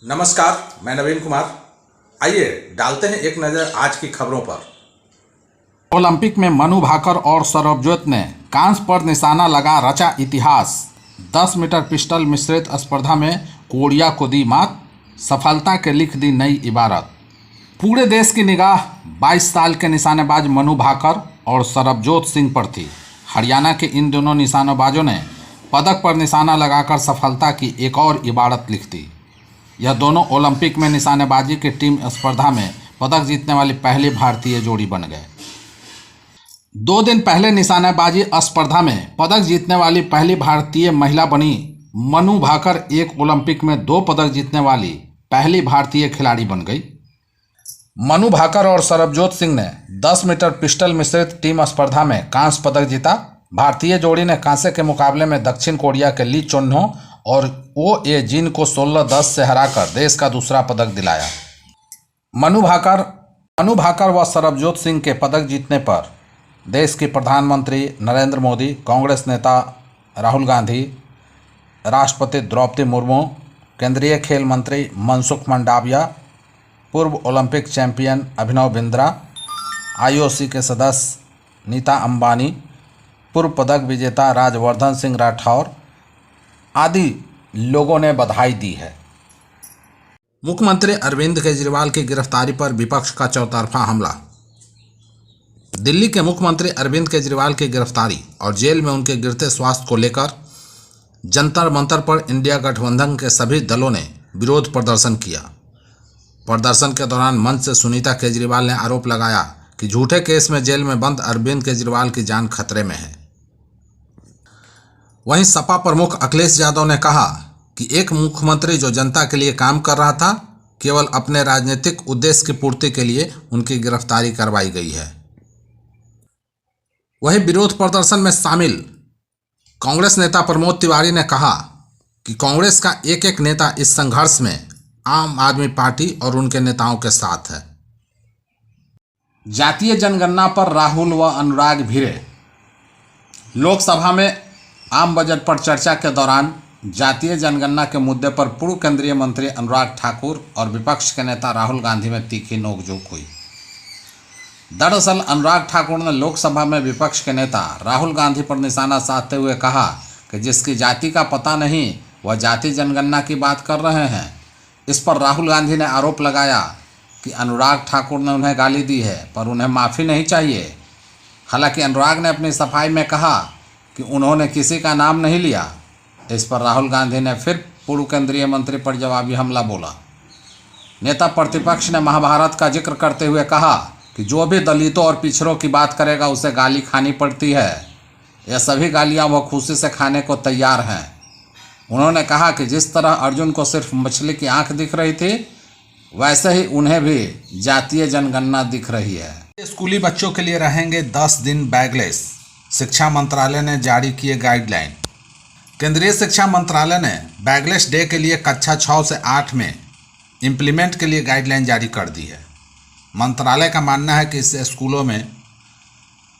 नमस्कार, मैं नवीन कुमार। आइए डालते हैं एक नज़र आज की खबरों पर। ओलंपिक में मनु भाकर और सरबजोत ने कांस्य पर निशाना लगा रचा इतिहास। 10 मीटर पिस्टल मिश्रित स्पर्धा में कोरिया को दी मात, सफलता के लिख दी नई इबारत। पूरे देश की निगाह 22 साल के निशानेबाज मनु भाकर और सरबजोत सिंह पर थी। हरियाणा के इन दोनों निशानेबाजों ने पदक पर निशाना लगाकर सफलता की एक और इबारत लिख दी। यह दोनों ओलंपिक में निशानेबाजी की टीम स्पर्धा में पदक जीतने वाली पहली भारतीय जोड़ी बन गए। 2 दिन पहले निशानेबाजी स्पर्धा में पदक जीतने वाली पहली भारतीय महिला बनी मनु भाकर एक ओलंपिक में 2 पदक जीतने वाली पहली भारतीय खिलाड़ी बन गई। मनु भाकर और सरबजोत सिंह ने 10 मीटर पिस्टल मिश्रित टीम स्पर्धा में कांस्य पदक जीता। भारतीय जोड़ी ने कांस्य के मुकाबले में दक्षिण कोरिया के ली चोन्हो और ओ ए जिन को 16-10 से हराकर देश का दूसरा पदक दिलाया। मनु भाकर व सरबजोत सिंह के पदक जीतने पर देश की प्रधानमंत्री नरेंद्र मोदी, कांग्रेस नेता राहुल गांधी, राष्ट्रपति द्रौपदी मुर्मू, केंद्रीय खेल मंत्री मनसुख मंडाविया, पूर्व Olympic champion Abhinav Bindra, IOC के सदस्य नीता अंबानी, पूर्व पदक विजेता राजवर्धन सिंह राठौर आदि लोगों ने बधाई दी है। मुख्यमंत्री अरविंद केजरीवाल की गिरफ्तारी पर विपक्ष का चौतरफा हमला। दिल्ली के मुख्यमंत्री अरविंद केजरीवाल की गिरफ्तारी और जेल में उनके गिरते स्वास्थ्य को लेकर जंतर मंतर पर इंडिया गठबंधन के सभी दलों ने विरोध प्रदर्शन किया। प्रदर्शन के दौरान मंच से सुनीता केजरीवाल ने आरोप लगाया कि झूठे केस में जेल में बंद अरविंद केजरीवाल की जान खतरे में है। वहीं सपा प्रमुख अखिलेश यादव ने कहा कि एक मुख्यमंत्री जो जनता के लिए काम कर रहा था, केवल अपने राजनीतिक उद्देश्य की पूर्ति के लिए उनकी गिरफ्तारी करवाई गई है। वहीं विरोध प्रदर्शन में शामिल कांग्रेस नेता प्रमोद तिवारी ने कहा कि कांग्रेस का एक एक नेता इस संघर्ष में आम आदमी पार्टी और उनके नेताओं के साथ है। जातीय जनगणना पर राहुल व अनुराग भिड़े। लोकसभा में आम बजट पर चर्चा के दौरान जातीय जनगणना के मुद्दे पर पूर्व केंद्रीय मंत्री अनुराग ठाकुर और विपक्ष के नेता राहुल गांधी में तीखी नोकझोंक हुई। दरअसल अनुराग ठाकुर ने लोकसभा में विपक्ष के नेता राहुल गांधी पर निशाना साधते हुए कहा कि जिसकी जाति का पता नहीं वह जाति जनगणना की बात कर रहे हैं। इस पर राहुल गांधी ने आरोप लगाया कि अनुराग ठाकुर ने उन्हें गाली दी है, पर उन्हें माफ़ी नहीं चाहिए। हालांकि अनुराग ने अपनी सफाई में कहा कि उन्होंने किसी का नाम नहीं लिया। इस पर राहुल गांधी ने फिर पूर्व केंद्रीय मंत्री पर जवाबी हमला बोला। नेता प्रतिपक्ष ने महाभारत का जिक्र करते हुए कहा कि जो भी दलितों और पिछड़ों की बात करेगा उसे गाली खानी पड़ती है। यह सभी गालियां वह खुशी से खाने को तैयार हैं। उन्होंने कहा कि जिस तरह अर्जुन को सिर्फ मछली की आंख दिख रही थी, वैसे ही उन्हें भी जातीय जनगणना दिख रही है। स्कूली बच्चों के लिए रहेंगे 10 दिन बैगलेस। शिक्षा मंत्रालय ने जारी किए गाइडलाइन। केंद्रीय शिक्षा मंत्रालय ने बैगलेस डे के लिए कक्षा 6 से 8 में इम्प्लीमेंट के लिए गाइडलाइन जारी कर दी है। मंत्रालय का मानना है कि इससे स्कूलों में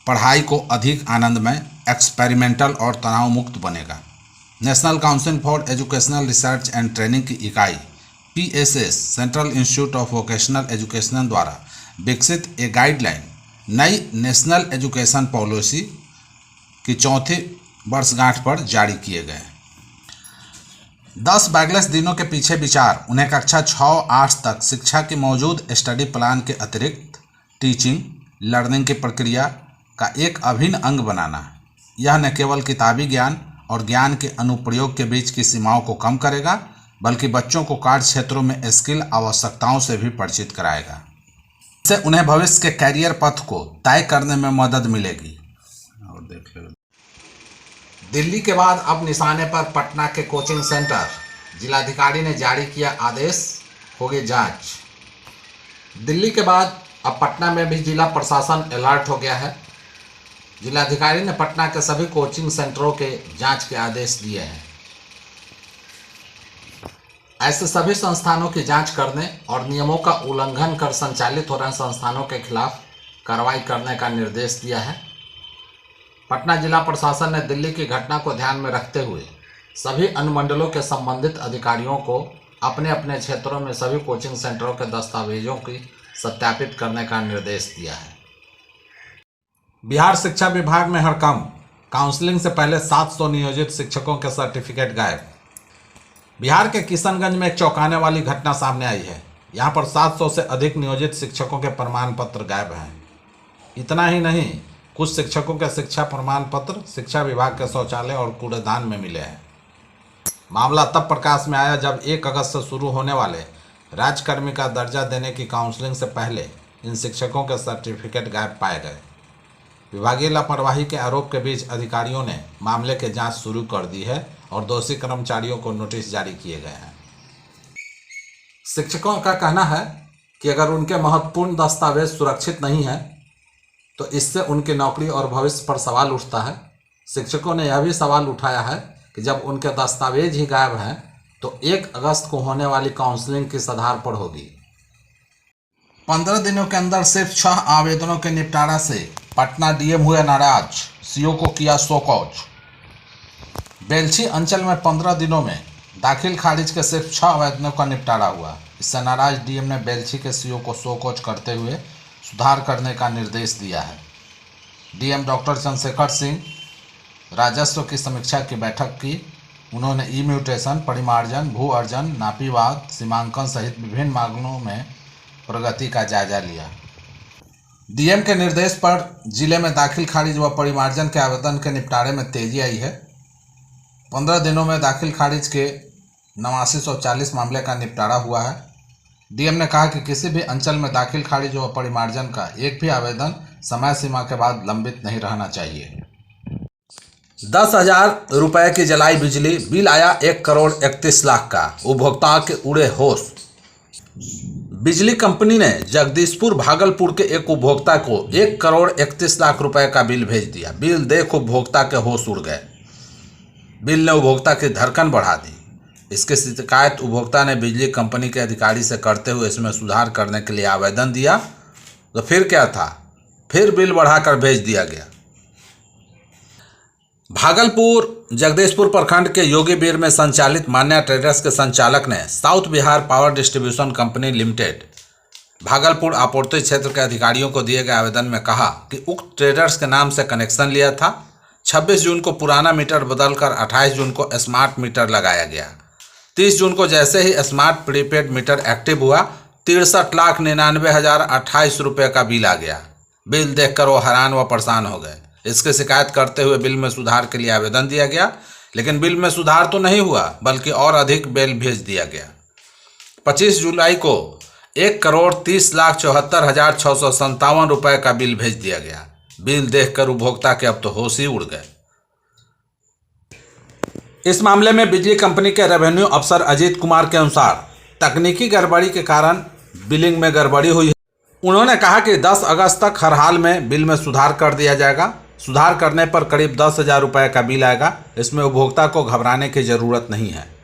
पढ़ाई को अधिक आनंदमय, एक्सपेरिमेंटल और तनाव मुक्त बनेगा। National council for educational research and training की इकाई PSS central institute of vocational education द्वारा विकसित ये गाइडलाइन नई नेशनल एजुकेशन पॉलिसी की 4वीं वर्षगांठ पर जारी किए गए। 10 बैगलेस दिनों के पीछे विचार उन्हें कक्षा 6-8 तक शिक्षा की मौजूद स्टडी प्लान के अतिरिक्त टीचिंग लर्निंग की प्रक्रिया का एक अभिन्न अंग बनाना। यह न केवल किताबी ज्ञान और ज्ञान के अनुप्रयोग के बीच की सीमाओं को कम करेगा, बल्कि बच्चों को कार्य क्षेत्रों में स्किल आवश्यकताओं से भी परिचित कराएगा। इससे उन्हें भविष्य के कैरियर पथ को तय करने में मदद मिलेगी। और देख लो, दिल्ली के बाद अब निशाने पर पटना के कोचिंग सेंटर। जिलाधिकारी ने जारी किया आदेश, होगी जांच। दिल्ली के बाद अब पटना में भी जिला प्रशासन अलर्ट हो गया है। जिलाधिकारी ने पटना के सभी कोचिंग सेंटरों के जांच के आदेश दिए हैं। ऐसे सभी संस्थानों की जांच करने और नियमों का उल्लंघन कर संचालित हो रहे संस्थानों के खिलाफ कार्रवाई करने का निर्देश दिया है। पटना जिला प्रशासन ने दिल्ली की घटना को ध्यान में रखते हुए सभी अनुमंडलों के संबंधित अधिकारियों को अपने अपने क्षेत्रों में सभी कोचिंग सेंटरों के दस्तावेजों की सत्यापित करने का निर्देश दिया है। बिहार शिक्षा विभाग में हड़कंप, काउंसलिंग से पहले 700 नियोजित शिक्षकों के सर्टिफिकेट गायब। बिहार के किशनगंज में एक चौंकाने वाली घटना सामने आई है। यहाँ पर 700 से अधिक नियोजित शिक्षकों के प्रमाण पत्र गायब हैं। इतना ही नहीं, कुछ शिक्षकों के शिक्षा प्रमाण पत्र शिक्षा विभाग के शौचालय और कूड़ेदान में मिले हैं। मामला तब प्रकाश में आया जब 1 अगस्त से शुरू होने वाले राज्यकर्मी का दर्जा देने की काउंसलिंग से पहले इन शिक्षकों के सर्टिफिकेट गायब पाए गए। विभागीय लापरवाही के आरोप के बीच अधिकारियों ने मामले की जांच शुरू कर दी है और दोषी कर्मचारियों को नोटिस जारी किए गए हैं। शिक्षकों का कहना है कि अगर उनके महत्वपूर्ण दस्तावेज सुरक्षित नहीं हैं तो इससे उनकी नौकरी और भविष्य पर सवाल उठता है। शिक्षकों ने यह भी सवाल उठाया है कि जब उनके दस्तावेज ही गायब हैं तो 1 अगस्त को होने वाली काउंसलिंग किस आधार पर होगी। 15 दिनों के अंदर सिर्फ 6 आवेदनों के निपटारा से पटना डीएम हुए नाराज, सीओ को किया शोकॉज। बेलछी अंचल में 15 दिनों में दाखिल खारिज के सिर्फ 6 आवेदनों का निपटारा हुआ। इससे नाराज डीएम ने बेलछी के सीओ को शोकॉज करते हुए सुधार करने का निर्देश दिया है। डीएम डॉक्टर चंद्रशेखर सिंह राजस्व की समीक्षा की बैठक की। उन्होंने ई म्यूटेशन, परिमार्जन, भू अर्जन, नापीवाद, सीमांकन सहित विभिन्न मामलों में प्रगति का जायजा लिया। डीएम के निर्देश पर जिले में दाखिल खारिज व परिमार्जन के आवेदन के निपटारे में तेजी आई है। 15 दिनों में दाखिल खारिज के 8940 मामले का निपटारा हुआ है। डीएम ने कहा कि किसी भी अंचल में दाखिल खारिज व परिमार्जन का एक भी आवेदन समय सीमा के बाद लंबित नहीं रहना चाहिए। 10,000 रुपये की जलाई बिजली, बिल आया 1,31,00,000 का, उपभोक्ताओं के उड़े होश। बिजली कंपनी ने जगदीशपुर भागलपुर के एक उपभोक्ता को 1,31,00,000 रुपए का बिल भेज दिया। बिल देख उपभोक्ता के होश उड़ गए। बिल ने उपभोक्ता की धड़कन बढ़ा दी। इसकी शिकायत उपभोक्ता ने बिजली कंपनी के अधिकारी से करते हुए इसमें सुधार करने के लिए आवेदन दिया। तो फिर क्या था, फिर बिल बढ़ाकर भेज दिया गया। भागलपुर जगदीशपुर प्रखंड के योगीबीर में संचालित मान्या ट्रेडर्स के संचालक ने south Bihar power distribution company limited Bhagalpur आपूर्ति क्षेत्र के अधिकारियों को दिए गए आवेदन में कहा कि उक्त ट्रेडर्स के नाम से कनेक्शन लिया था। 26 जून को पुराना मीटर बदलकर 28 जून को स्मार्ट मीटर लगाया गया। 30 जून को जैसे ही स्मार्ट प्रीपेड मीटर एक्टिव हुआ 63,99,028 रुपये का बिल आ गया। बिल देखकर वो हैरान व परेशान हो गए। इसकी शिकायत करते हुए बिल में सुधार के लिए आवेदन दिया गया, लेकिन बिल में सुधार तो नहीं हुआ बल्कि और अधिक बिल भेज दिया गया। 25 जुलाई को 1,30,74,657 रुपये का बिल भेज दिया गया। बिल देखकर उपभोक्ता के अब तो होश ही उड़ गए। इस मामले में बिजली कंपनी के रेवेन्यू अफसर अजीत कुमार के अनुसार तकनीकी गड़बड़ी के कारण बिलिंग में गड़बड़ी हुई है। उन्होंने कहा कि 10 अगस्त तक हर हाल में बिल में सुधार कर दिया जाएगा। सुधार करने पर करीब 10,000 रुपये का बिल आएगा। इसमें उपभोक्ता को घबराने की ज़रूरत नहीं है।